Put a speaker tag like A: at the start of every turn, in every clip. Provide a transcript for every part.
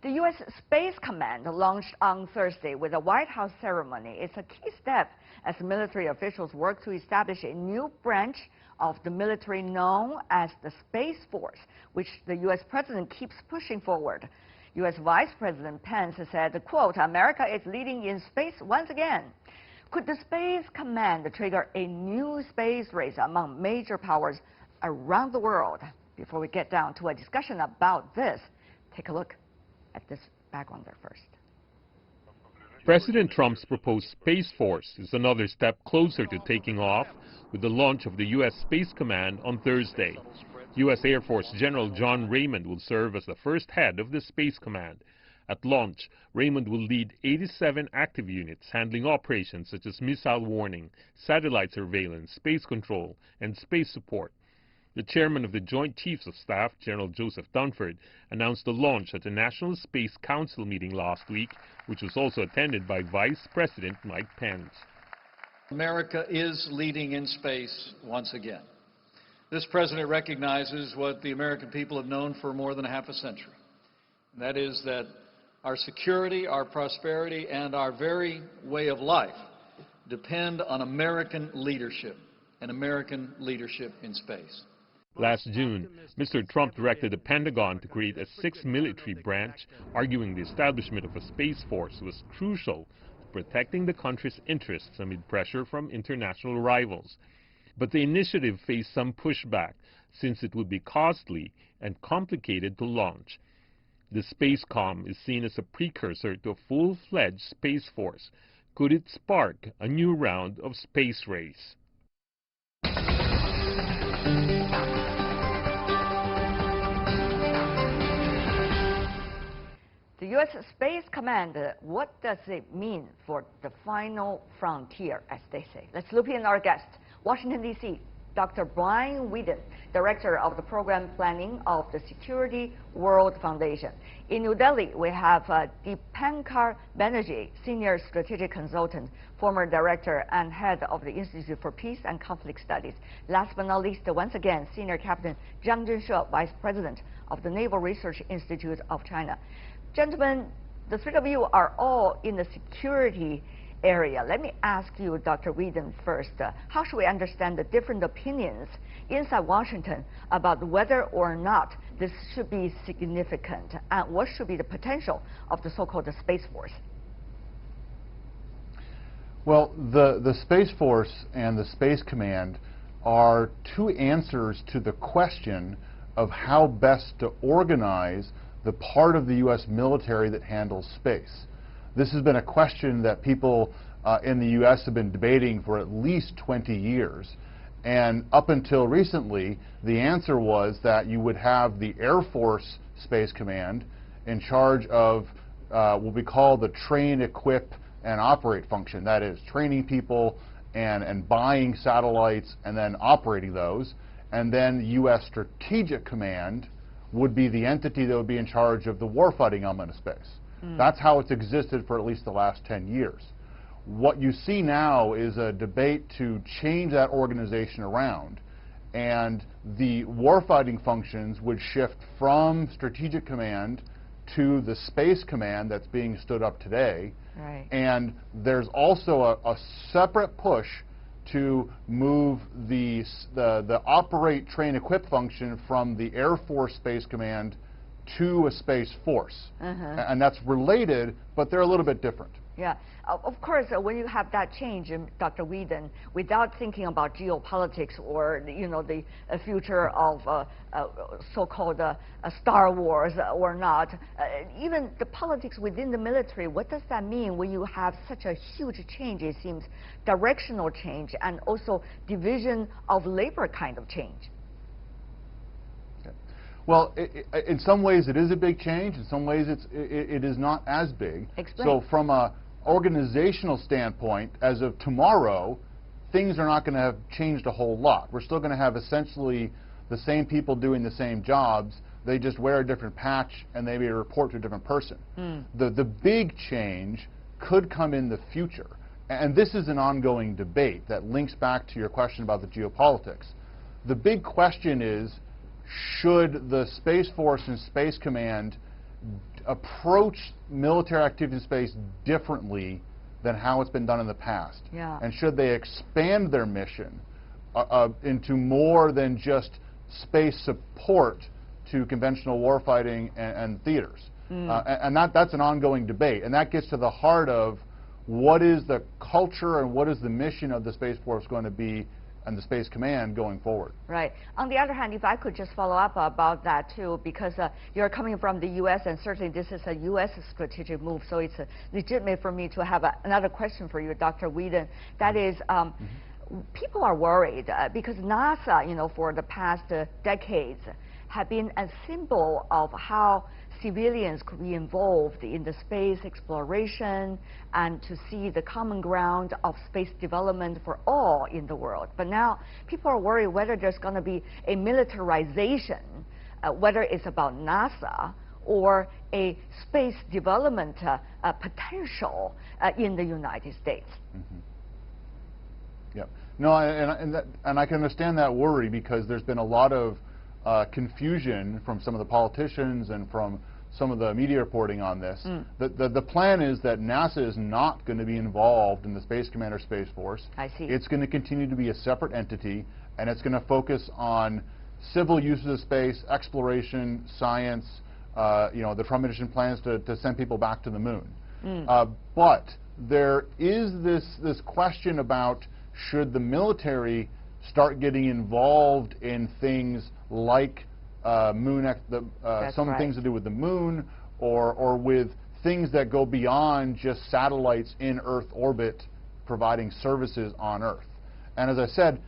A: The U.S. Space Command launched on Thursday with a White House ceremony. It's a key step as military officials work to establish a new branch of the military known as the Space Force, which the U.S. president keeps pushing forward. U.S. Vice President Pence said, quote, "America is leading in space once again." Could the Space Command trigger a new space race among major powers around the world? Before we get down to a discussion about this, take a look at this backgrounder first.
B: President Trump's proposed Space Force is another step closer to taking off with the launch of the U.S. Space Command on Thursday. U.S. Air Force General John Raymond will serve as the first head of the Space Command. At launch, Raymond will lead 87 active units handling operations such as missile warning, satellite surveillance, space control, and space support. The chairman of the Joint Chiefs of Staff, General Joseph Dunford, announced the launch at the National Space Council meeting last week, which was also attended by Vice President Mike Pence.
C: America is leading in space once again. This president recognizes what the American people have known for more than half a century. And that is that our security, our prosperity, and our very way of life depend on American leadership, and American leadership in space.
B: Last June, Mr. Trump directed the Pentagon to create a sixth military branch, arguing the establishment of a Space Force was crucial to protecting the country's interests amid pressure from international rivals. But the initiative faced some pushback, since it would be costly and complicated to launch. The SpaceCom is seen as a precursor to a full-fledged Space Force. Could it spark a new round of space race?
A: The U.S. Space Command, what does it mean for the final frontier, as they say? Let's loop in our guest, Washington, D.C., Dr. Brian Whedon, Director of the Program Planning of the Security World Foundation. In New Delhi, we have Deepankar Banerjee, Senior Strategic Consultant, former Director and Head of the Institute for Peace and Conflict Studies. Last but not least, once again, Senior Captain Zhang Zhenshe, Vice President of the Naval Research Institute of China. Gentlemen, the three of you are all in the security area. Let me ask you, Dr. Whedon, first. How should we understand the different opinions inside Washington about whether or not this should be significant, and what should be the potential of the so-called Space Force?
D: Well, the Space Force and the Space Command are two answers to the question of how best to organize the part of the U.S. military that handles space. This has been a question that people in the U.S. have been debating for at least 20 years. And up until recently, the answer was that you would have the Air Force Space Command in charge of what we call the train, equip, and operate function. That is, training people and buying satellites and then operating those. And then U.S. Strategic Command would be the entity that would be in charge of the warfighting element of space. That's how it's existed for at least the last 10 years. What you see now is a debate to change that organization around, and the warfighting functions would shift from Strategic Command to the Space Command that's being stood up today.
A: Right.
D: And there's also a separate push to move the operate, train, equip function from the Air Force Space Command to a Space Force. And that's related, but they're a little bit different.
A: Yeah, of course, when you have that change, Dr. Whedon, without thinking about geopolitics or the future of so-called Star Wars or not, even the politics within the military, what does that mean when you have such a huge change? It seems directional change and also division of labor kind of change.
D: Well, in some ways it is a big change. In some ways it is not as big.
A: Explain.
D: So from an organizational standpoint, as of tomorrow, things are not going to have changed a whole lot. We're still going to have essentially the same people doing the same jobs. They just wear a different patch and they may report to a different person. The big change could come in the future. And this is an ongoing debate that links back to your question about the geopolitics. The big question is, should the Space Force and Space Command approach military activity in space differently than how it's been done in the past?
A: Yeah.
D: And should they expand their mission into more than just space support to conventional warfighting and theaters? And that's an ongoing debate, and that gets to the heart of what is the culture and what is the mission of the Space Force going to be and the Space Command going forward.
A: Right. On the other hand, if I could just follow up about that too, because you're coming from the U.S. and certainly this is a U.S. strategic move, so it's legitimate for me to have another question for you, Dr. Whedon. That is, people are worried because NASA, you know, for the past decades have been a symbol of how civilians could be involved in the space exploration and to see the common ground of space development for all in the world. But now people are worried whether there's going to be a militarization, whether it's about NASA or a space development potential in the United States.
D: Yeah. No, and I can understand that worry because there's been a lot of confusion from some of the politicians and from some of the media reporting on this. The plan is that NASA is not going to be involved in the Space Command or Space Force.
A: I see.
D: It's going to continue to be a separate entity, and it's going to focus on civil uses of space, exploration, science, you know, the Trump administration plans to send people back to the moon. But there is this question about should the military start getting involved in things like some things to do with the moon or with things that go beyond just satellites in Earth orbit providing services on Earth. And as I said,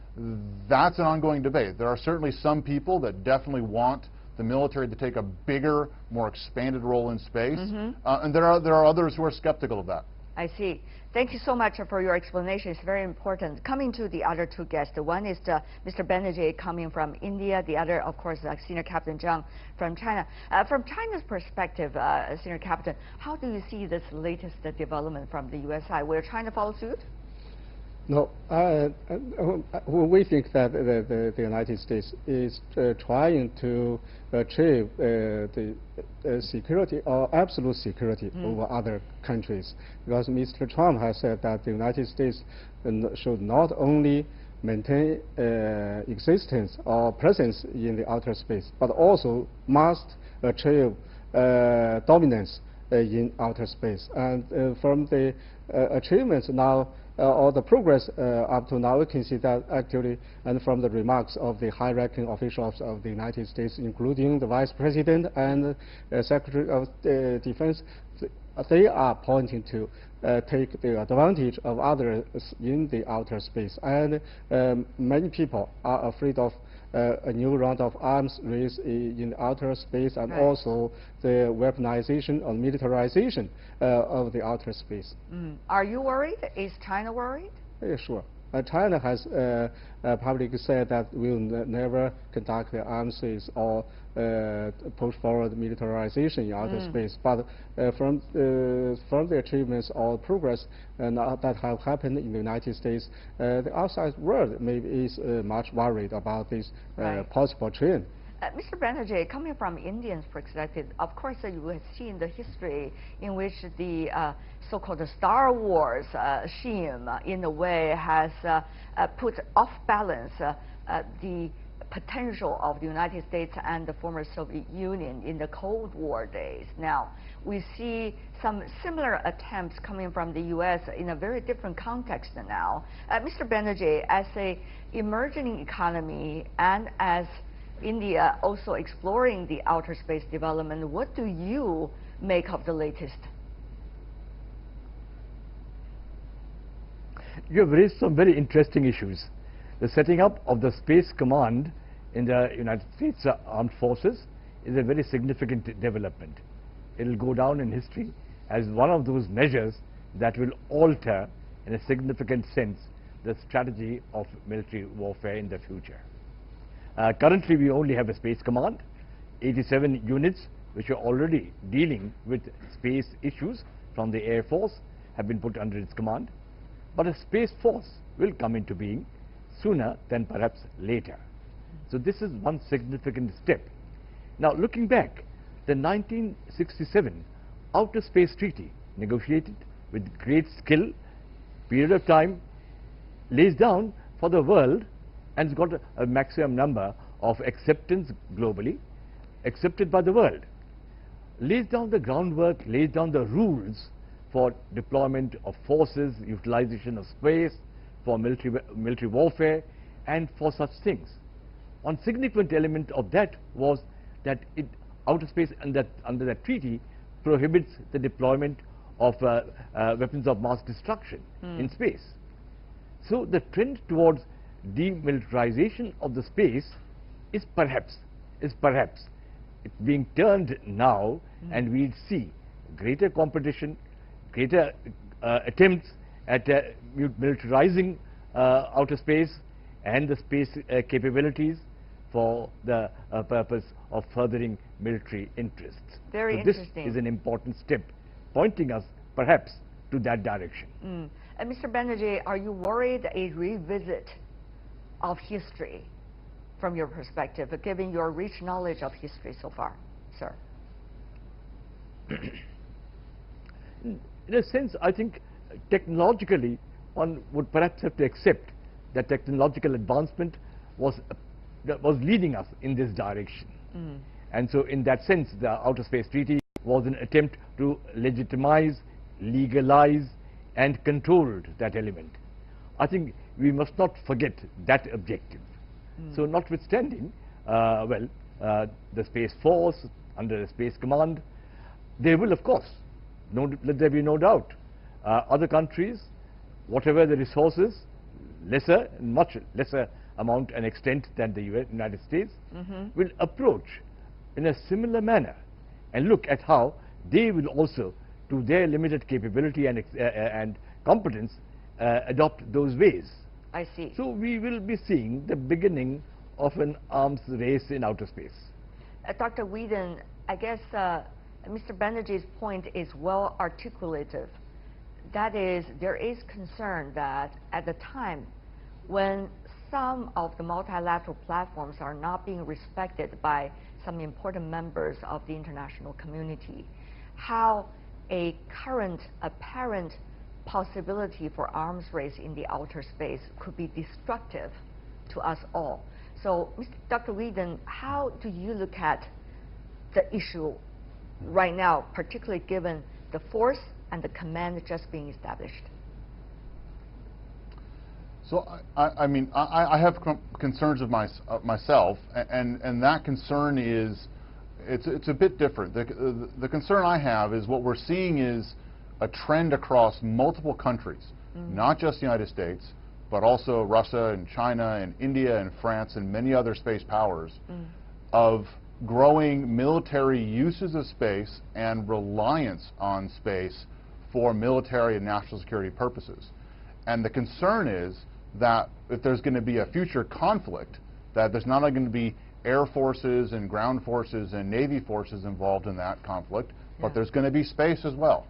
D: that's an ongoing debate. There are certainly some people that definitely want the military to take a bigger, more expanded role in space, and there are others who are skeptical of that.
A: I see. Thank you so much for your explanation. It's very important. Coming to the other two guests, one is Mr. Banerjee coming from India, the other, of course, Senior Captain Zhang from China. From China's perspective, Senior Captain, how do you see this latest development from the U.S. side? Will China follow suit?
E: No, we think that the United States is trying to achieve the security or absolute security over other countries, because Mr. Trump has said that the United States should not only maintain existence or presence in the outer space, but also must achieve dominance in outer space. And from the achievements now, or the progress up to now, we can see that actually, and from the remarks of the high-ranking officials of the United States, including the Vice President and Secretary of Defense, they are pointing to take the advantage of others in the outer space. And many people are afraid of a new round of arms race in outer space, and also the weaponization or militarization of the outer space.
A: Are you worried? Is China worried?
E: Yeah, sure. China has publicly said that we'll never conduct the arms race or push forward militarization in outer space. But from the achievements or progress that have happened in the United States, the outside world maybe is much worried about this possible trend.
A: Mr. Banerjee, coming from Indians' perspective, of course you have seen the history in which the so-called Star Wars scheme, in a way, has put off balance the potential of the United States and the former Soviet Union in the Cold War days. Now, we see some similar attempts coming from the U.S. in a very different context now. Mr. Banerjee, as an emerging economy and as India also exploring the outer space development, what do you make of the latest?
F: You have raised some very interesting issues. The setting up of the Space Command in the United States Armed Forces is a very significant development. It will go down in history as one of those measures that will alter, in a significant sense, the strategy of military warfare in the future. Currently, we only have a Space Command, 87 units which are already dealing with space issues from the Air Force have been put under its command. But a Space Force will come into being sooner than perhaps later. So this is one significant step. Now, looking back, The 1967 Outer Space Treaty, negotiated with great skill, period of time, lays down for the world, and it's got a maximum number of acceptance globally, accepted by the world, lays down the groundwork, lays down the rules for deployment of forces, utilization of space, for military warfare, and for such things. One significant element of that was that outer space under that treaty prohibits the deployment of weapons of mass destruction in space. So the trend towards demilitarization of the space is perhaps it's being turned now, and we'll see greater competition, greater attempts at militarizing outer space and the space capabilities for the purpose of furthering military interests.
A: Very
F: so
A: interesting.
F: This is an important step, pointing us perhaps to that direction.
A: And Mr. Banerjee, are you worried a revisit of history from your perspective, given your rich knowledge of history so far, sir?
F: In a sense, I think technologically one would perhaps have to accept that technological advancement was leading us in this direction. And so in that sense, the Outer Space Treaty was an attempt to legitimize, legalize, and control that element. I think we must not forget that objective. So notwithstanding, the Space Force, under the Space Command, they will, of course, let there be no doubt, other countries, whatever the resources, much lesser amount and extent than the United States, will approach in a similar manner and look at how they will also, to their limited capability and competence, adopt those ways.
A: I see.
F: So we will be seeing the beginning of an arms race in outer space.
A: Dr. Whedon, I guess Mr. Banerjee's point is well articulated. That is, there is concern that at the time when some of the multilateral platforms are not being respected by some important members of the international community, how a current apparent possibility for arms race in the outer space could be destructive to us all. So, Dr. Whedon, how do you look at the issue right now, particularly given the force and the command just being established?
D: So, I mean, I have concerns of myself, and that concern is, it's a bit different. The concern I have is what we're seeing is a trend across multiple countries, not just the United States, but also Russia and China and India and France and many other space powers, of growing military uses of space and reliance on space for military and national security purposes. And the concern is that if there's going to be a future conflict, that there's not only going to be air forces and ground forces and Navy forces involved in that conflict, but there's going to be space as well.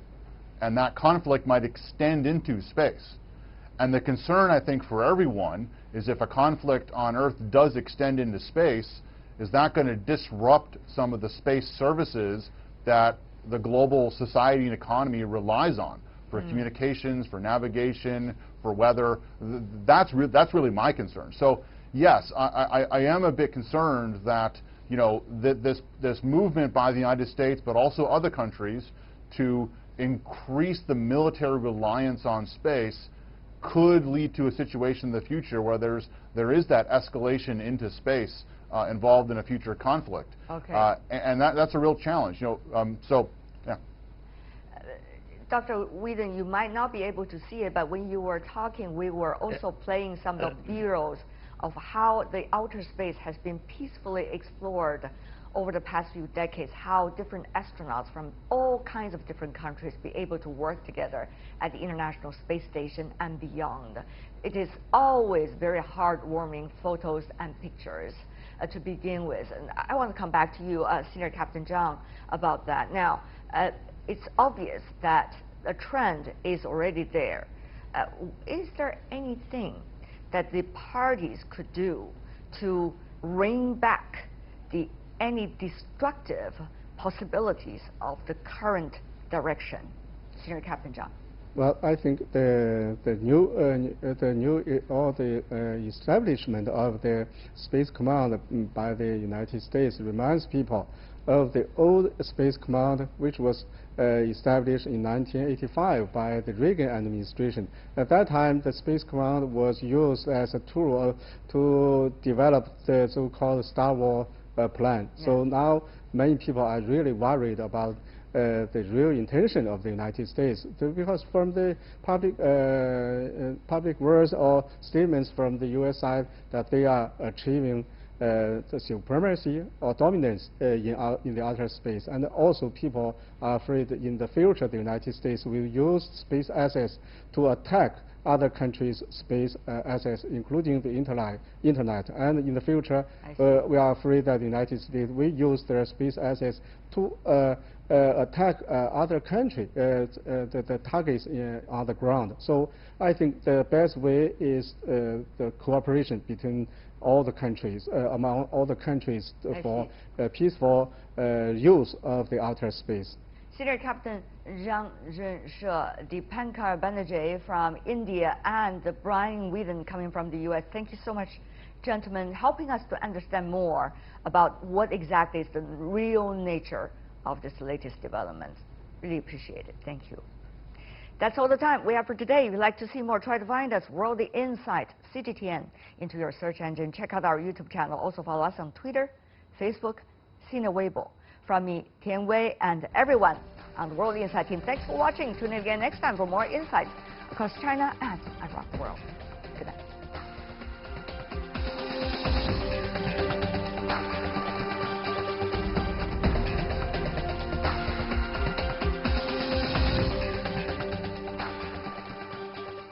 D: And that conflict might extend into space. And the concern, I think, for everyone is if a conflict on Earth does extend into space, is that going to disrupt some of the space services that the global society and economy relies on for communications, for navigation, for weather? That's really my concern. So yes, I am a bit concerned that, you know, this movement by the United States, but also other countries, to increase the military reliance on space could lead to a situation in the future where there is that escalation into space involved in a future conflict.
A: Okay.
D: And that's a real challenge. You know, so yeah.
A: Dr. Whedon, you might not be able to see it, but when you were talking, we were also playing some of the videos of how the outer space has been peacefully explored over the past few decades, how different astronauts from all kinds of different countries be able to work together at the International Space Station and beyond. It is always very heartwarming photos and pictures to begin with. And I want to come back to you, Senior Captain Zhang, about that. Now, it's obvious that the trend is already there. Is there anything that the parties could do to bring back any destructive possibilities of the current direction? Senior Captain John.
E: Well, I think the establishment of the Space Command by the United States reminds people of the old Space Command, which was established in 1985 by the Reagan administration. At that time, the Space Command was used as a tool to develop the so-called Star Wars plan. Yeah. So now many people are really worried about the real intention of the United States, because from the public words or statements from the U.S. side that they are achieving the supremacy or dominance in the outer space, and also people are afraid in the future the United States will use space assets to attack other countries' space assets, including the internet. And in the future, we are afraid that the United States will use their space assets to attack other countries, the targets on the ground. So I think the best way is the cooperation between all the countries, among all the countries for peaceful use of the outer space.
A: Senior Captain Zhang Zhenshe, the Pankar Banerjee from India, and Brian Whedon coming from the U.S. Thank you so much, gentlemen, helping us to understand more about what exactly is the real nature of this latest development. Really appreciate it. Thank you. That's all the time we have for today. If you'd like to see more, try to find us, World Insight, CGTN, into your search engine. Check out our YouTube channel. Also follow us on Twitter, Facebook, Sina Weibo. From me, Tian Wei, and everyone on the World Insight team, thanks for watching. Tune in again next time for more insights across China and around the world. Good night.